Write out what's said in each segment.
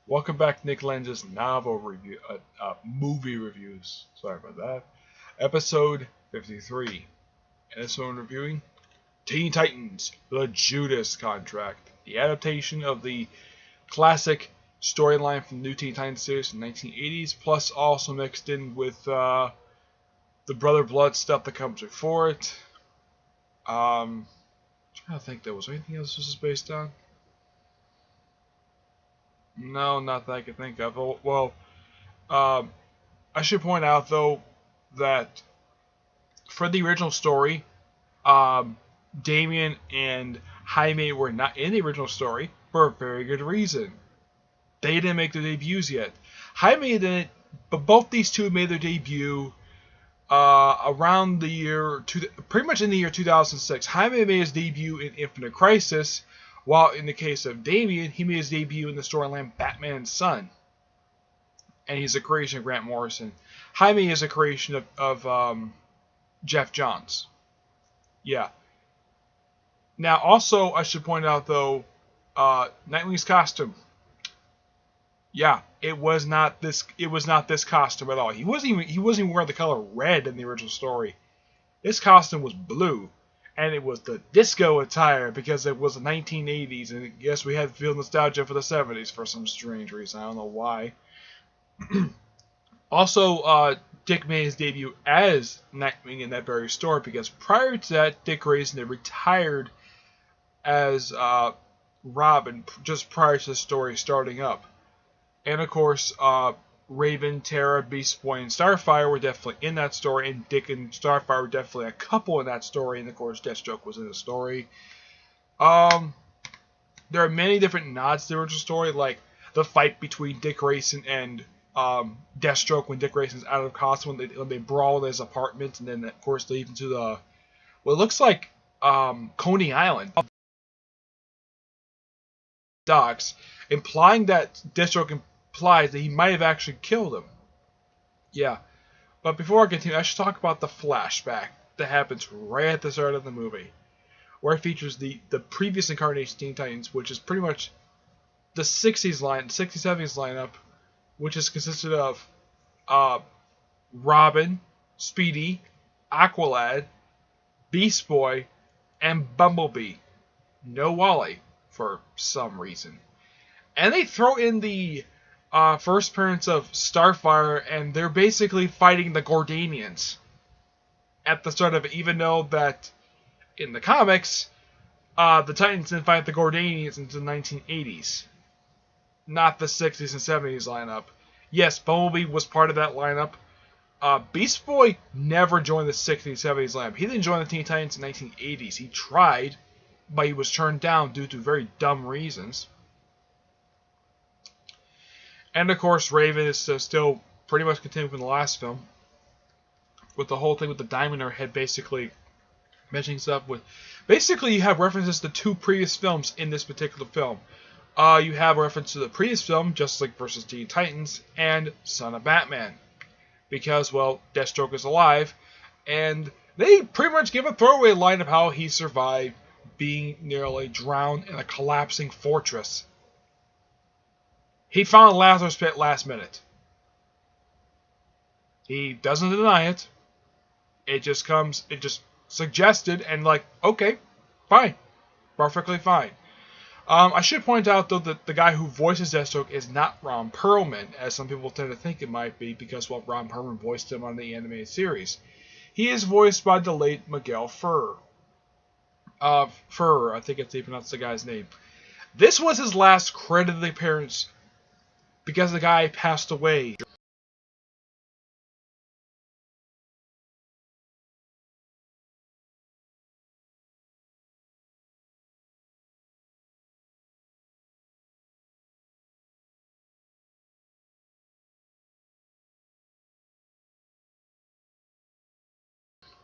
Welcome back to Nick Lenz's novel review, movie reviews. Sorry about that. Episode 53. And this one I'm reviewing Teen Titans: The Judas Contract, the adaptation of the classic storyline from the New Teen Titans series from the 1980s, plus also mixed in with the Brother Blood stuff that comes before it. I'm trying to think, was there anything else this is based on? No, not that I can think of. Well, I should point out though that for the original story, Damien and Jaime were not in the original story for a very good reason. They didn't make their debuts yet. Jaime didn't, but both these two made their debut around the year, pretty much in the year 2006. Jaime made his debut in Infinite Crisis, while in the case of Damien, he made his debut in the storyline Batman's Son. And he's a creation of Grant Morrison. Jaime is a creation of Jeff Johns. Yeah. Now, also, I should point out, though, Nightwing's costume. Yeah, it was not this costume at all. He wasn't even wearing the color red in the original story. This costume was blue. And it was the disco attire because it was the 1980s, and I guess we had to feel nostalgia for the 70s for some strange reason. I don't know why. Also, Dick made his debut as Nightwing in that very story because prior to that, Dick Grayson had retired as Robin just prior to the story starting up. And of course, Raven, Terra, Beast Boy, and Starfire were definitely in that story, and Dick and Starfire were definitely a couple in that story, and of course Deathstroke was in the story. There are many different nods to the original story, like the fight between Dick Grayson and Deathstroke when Dick Grayson's out of costume, when they brawl in his apartment, and then of course they even to the what looks like Coney Island docks, implying that Deathstroke implies that he might have actually killed him. Yeah. But before I continue, I should talk about the flashback that happens right at the start of the movie, where it features the previous incarnation of Teen Titans, which is pretty much the 60s 70s lineup, which is consisted of Robin, Speedy, Aqualad, Beast Boy, and Bumblebee. No Wally, for some reason. And they throw in the first appearance of Starfire, and they're basically fighting the Gordanians at the start of it, even though that in the comics, the Titans didn't fight the Gordanians until the 1980s, not the 60s and 70s lineup. Yes, Bumblebee was part of that lineup. Beast Boy never joined the 60s and 70s lineup. He didn't join the Teen Titans in the 1980s. He tried, but he was turned down due to very dumb reasons. And of course, Raven is still pretty much continuing from the last film, with the whole thing with the diamond in her head, basically mentioning stuff with. Basically, you have references to two previous films in this particular film. You have a reference to the previous film, Justice League vs. Teen Titans, and Son of Batman, because well, Deathstroke is alive, and they pretty much give a throwaway line of how he survived being nearly drowned in a collapsing fortress. He found a Lazarus pit last minute. He doesn't deny it. It just suggested, and like, okay, fine. Perfectly fine. I should point out, though, that the guy who voices Deathstroke is not Ron Perlman, as some people tend to think it might be, because, well, Ron Perlman voiced him on the animated series. He is voiced by the late Miguel Ferrer. Ferrer, I think that's how you pronounce the guy's name. This was his last credited appearance, because the guy passed away.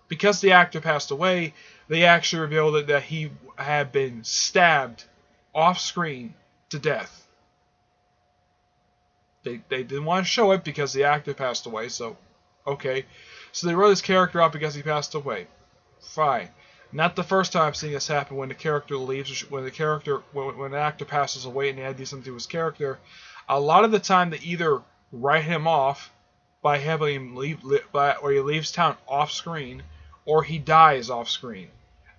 Because the actor passed away, they actually revealed that he had been stabbed off-screen to death. They didn't want to show it because the actor passed away, so okay. So they wrote his character out because he passed away. Fine. Not the first time I've seen this happen when the character leaves, when an actor passes away and they had to do something to his character. A lot of the time they either write him off by having him leave, or he leaves town off screen, or he dies off screen.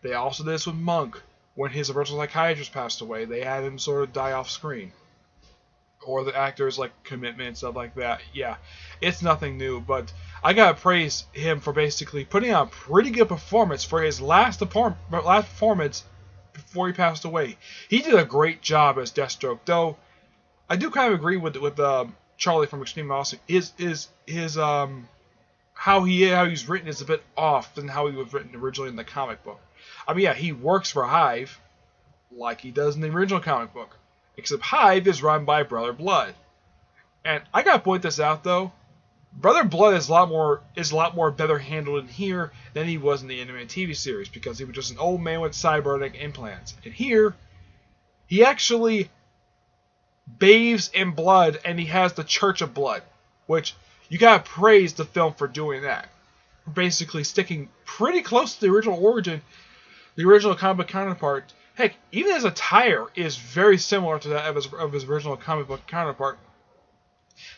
They also did this with Monk when his original psychiatrist passed away. They had him sort of die off screen, or the actor's like commitment and stuff like that. Yeah, it's nothing new, but I gotta praise him for basically putting on a pretty good performance for his last performance before he passed away. He did a great job as Deathstroke, though. I do kind of agree with Charlie from Extreme Awesome. How he's written is a bit off than how he was written originally in the comic book. I mean, yeah, he works for Hive like he does in the original comic book, except Hive is run by Brother Blood. And I gotta point this out though, Brother Blood is a lot more better handled in here than he was in the animated TV series, because he was just an old man with cybernetic implants. And here, he actually bathes in blood, and he has the Church of Blood, which you gotta praise the film for doing that. Basically sticking pretty close to the original origin, the original comic book counterpart. Heck, even his attire is very similar to that of his original comic book counterpart.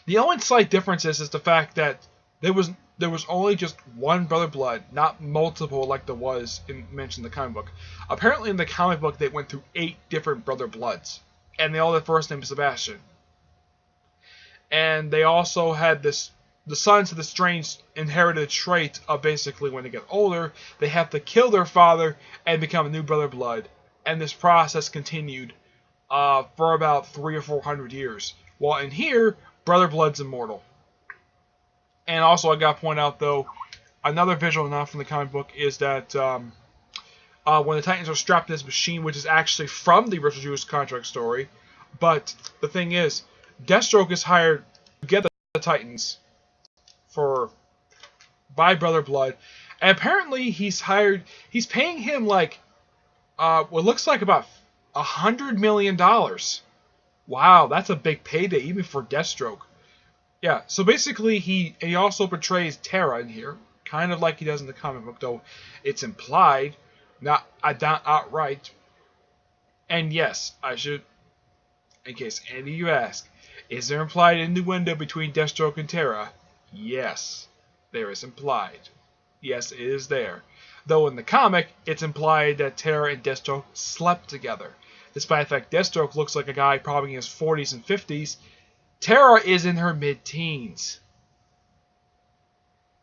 The only slight difference is the fact that there was only just one Brother Blood, not multiple like there was mentioned in the comic book. Apparently in the comic book they went through 8 different Brother Bloods, and they all had the first name Sebastian. And they also had the sons of the strange inherited trait of basically when they get older, they have to kill their father and become a new Brother Blood. And this process continued for about 300 or 400 years. While in here, Brother Blood's immortal. And also, I gotta point out though, another visual nod from the comic book is that when the Titans are strapped to this machine, which is actually from the original Judas contract story, but the thing is, Deathstroke is hired to get the Titans by Brother Blood, and apparently he's paying him like what looks like about $100 million. Wow, that's a big payday even for Deathstroke. Yeah, so basically he also portrays Terra in here, kind of like he does in the comic book, though it's implied, not outright. And yes, I should, in case any of you ask, is there implied innuendo between Deathstroke and Terra? Yes, there is implied. Yes, it is there. Though in the comic, it's implied that Terra and Deathstroke slept together. Despite the fact Deathstroke looks like a guy probably in his 40s and 50s, Terra is in her mid-teens.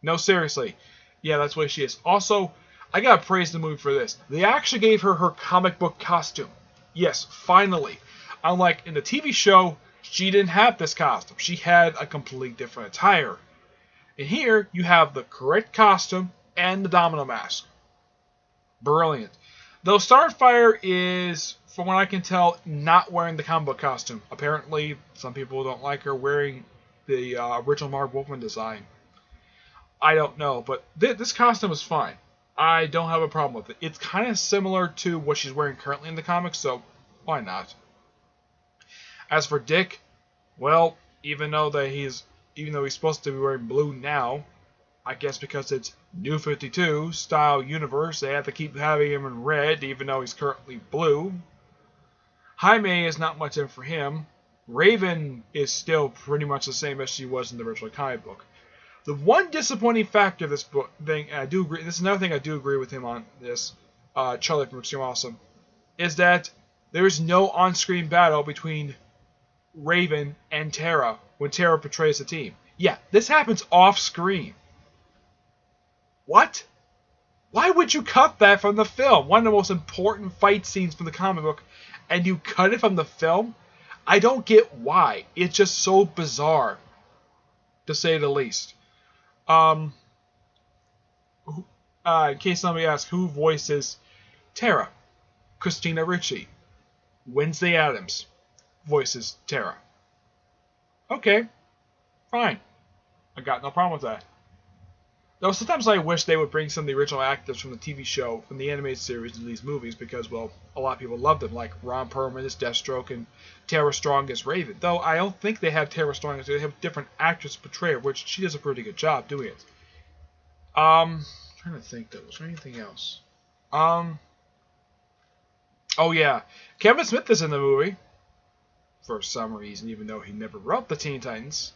No, seriously. Yeah, that's the way she is. Also, I gotta praise the movie for this. They actually gave her her comic book costume. Yes, finally. Unlike in the TV show, she didn't have this costume. She had a completely different attire. And here, you have the correct costume and the domino mask. Brilliant. Though Starfire is, from what I can tell, not wearing the comic book costume. Apparently, some people don't like her wearing the original Mark Wolfman design. I don't know, but this costume is fine. I don't have a problem with it. It's kind of similar to what she's wearing currently in the comics, so why not? As for Dick, well, even though he's supposed to be wearing blue now, I guess because it's New 52 style universe, they have to keep having him in red, even though he's currently blue. Jaime is not much in for him. Raven is still pretty much the same as she was in the original comic book. The one disappointing factor of this book thing, and I do agree, this is another thing I do agree with him on this, Charlie from Extreme Awesome, is that there is no on-screen battle between Raven and Terra when Terra portrays the team. Yeah, this happens off-screen. What? Why would you cut that from the film? One of the most important fight scenes from the comic book, and you cut it from the film? I don't get why. It's just so bizarre, to say the least. In case somebody asks, who voices Terra? Christina Ricci. Wednesday Addams voices Terra. Okay, fine. I got no problem with that. Though sometimes I wish they would bring some of the original actors from the TV show, from the animated series, to these movies, because, well, a lot of people love them, like Ron Perlman as Deathstroke and Tara Strong as Raven. Though I don't think they have Tara Strong as, they have different actors to portray her, which she does a pretty good job doing it. Trying to think though, was there anything else? Um. Oh yeah, Kevin Smith is in the movie for some reason, even though he never wrote the Teen Titans.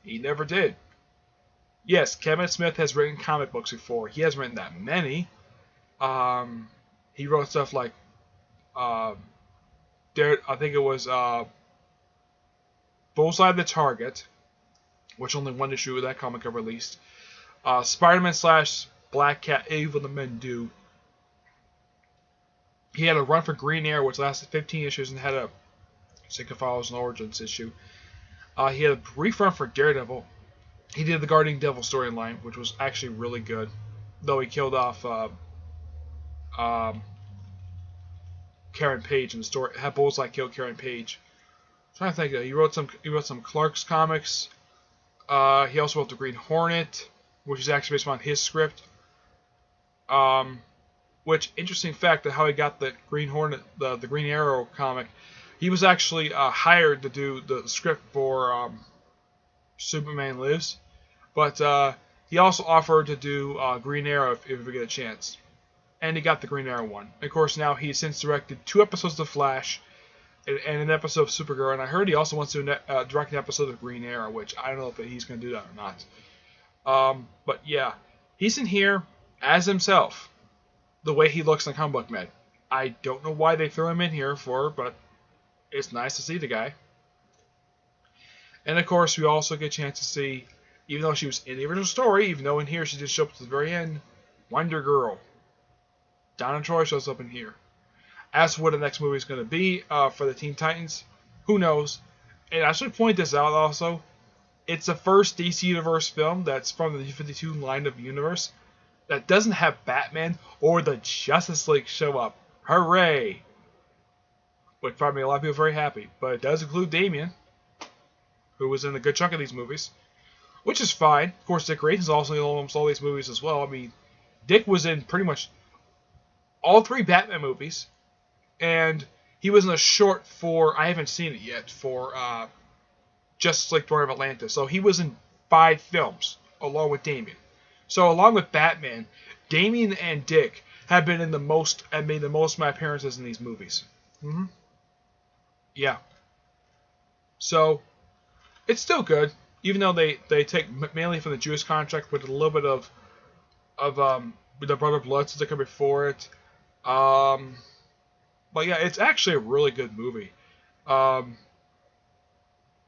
He never did. Yes, Kevin Smith has written comic books before. He hasn't written that many. He wrote stuff like, I think it was Bullseye the Target, which only one issue of that comic got released. Spider-Man / Black Cat, Evil the Men Do. He had a run for Green Arrow, which lasted 15 issues and had a Secret Files and Origins issue. He had a brief run for Daredevil. He did the Guardian Devil storyline, which was actually really good, though he killed off Karen Page in the story. Had Bullseye kill Karen Page. I'm trying to think. He wrote some Clark's comics. He also wrote the Green Hornet, which is actually based on his script. Which, interesting fact of how he got the Green Hornet, the Green Arrow comic. He was actually hired to do the script for Superman Lives, but he also offered to do Green Arrow if we get a chance. And he got the Green Arrow one. And of course, now he's since directed 2 episodes of Flash and an episode of Supergirl. And I heard he also wants to direct an episode of Green Arrow, which I don't know if he's going to do that or not. But yeah, he's in here as himself, the way he looks in Comic Book Men. I don't know why they threw him in here for, but it's nice to see the guy. And of course, we also get a chance to see, even though she was in the original story, even though in here she did show up to the very end, Wonder Girl. Donna Troy shows up in here. As for what the next movie is going to be for the Teen Titans, who knows? And I should point this out also. It's the first DC Universe film that's from the 52 line of universe that doesn't have Batman or the Justice League show up. Hooray! Which probably made a lot of people very happy. But it does include Damian, who was in a good chunk of these movies, which is fine. Of course, Dick Grayson's also in almost all these movies as well. I mean, Dick was in pretty much all 3 Batman movies, and he was in a short for, I haven't seen it yet, for Justice League Dawn of Atlantis. So he was in 5 films, along with Damian. So along with Batman, Damian and Dick have been in the most, and made the most of my appearances in these movies. Yeah. So, it's still good, even though they take mainly from the Jewish contract with a little bit of with the Brother Blood since they come before it. But yeah, it's actually a really good movie.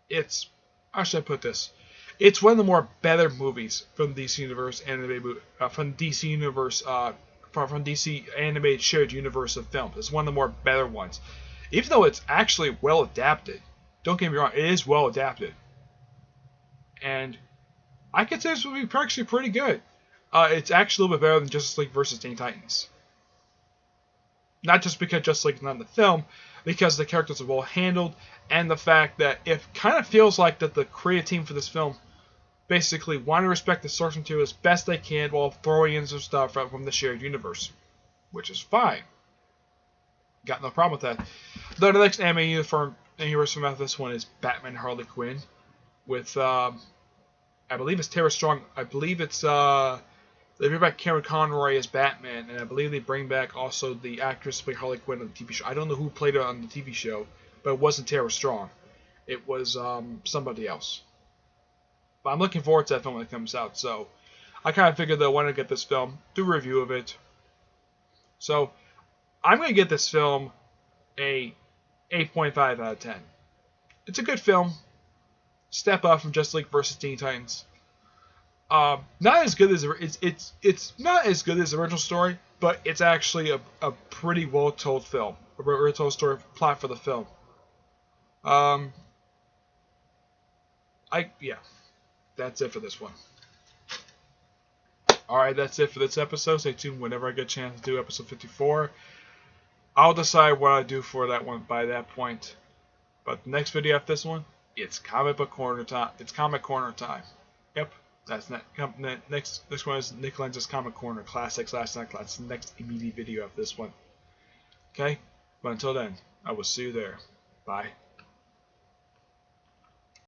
It's, how should I put this? It's one of the more better movies from DC Universe animated from DC Universe from DC animated shared universe of films. It's one of the more better ones, even though it's actually well adapted. Don't get me wrong, it is well adapted, and I consider this movie actually pretty good. It's actually a little bit better than Justice League vs. Teen Titans. Not just because Justice League is not in the film, because the characters are well handled, and the fact that it kind of feels like that the creative team for this film basically want to respect the source material as best they can while throwing in some stuff from the shared universe, which is fine. Got no problem with that. Though the next anime universe from this one is Batman Harley Quinn, with I believe it's Tara Strong. I believe it's they bring back Karen Conroy as Batman, and I believe they bring back also the actress who played Harley Quinn on the TV show. I don't know who played her on the TV show, but it wasn't Tara Strong. It was somebody else. But I'm looking forward to that film when it comes out. So I kind of figured that I wanted to get this film, do a review of it. So I'm going to get this film a 8.5 out of 10. It's a good film. Step up from Justice League vs. Teen Titans. Not as good as it's not as good as the original story, but it's actually a pretty well told film, a well told story plot for the film. That's it for this one. Alright, that's it for this episode. Stay tuned whenever I get a chance to do episode 54. I'll decide what I do for that one by that point. But the next video after this one, it's Comic Book Corner time. It's Comic Corner time. Yep, that's next one is Nick Lenz's Comic Corner Classics Last Night Class. The next immediate video after this one. Okay, but until then, I will see you there. Bye.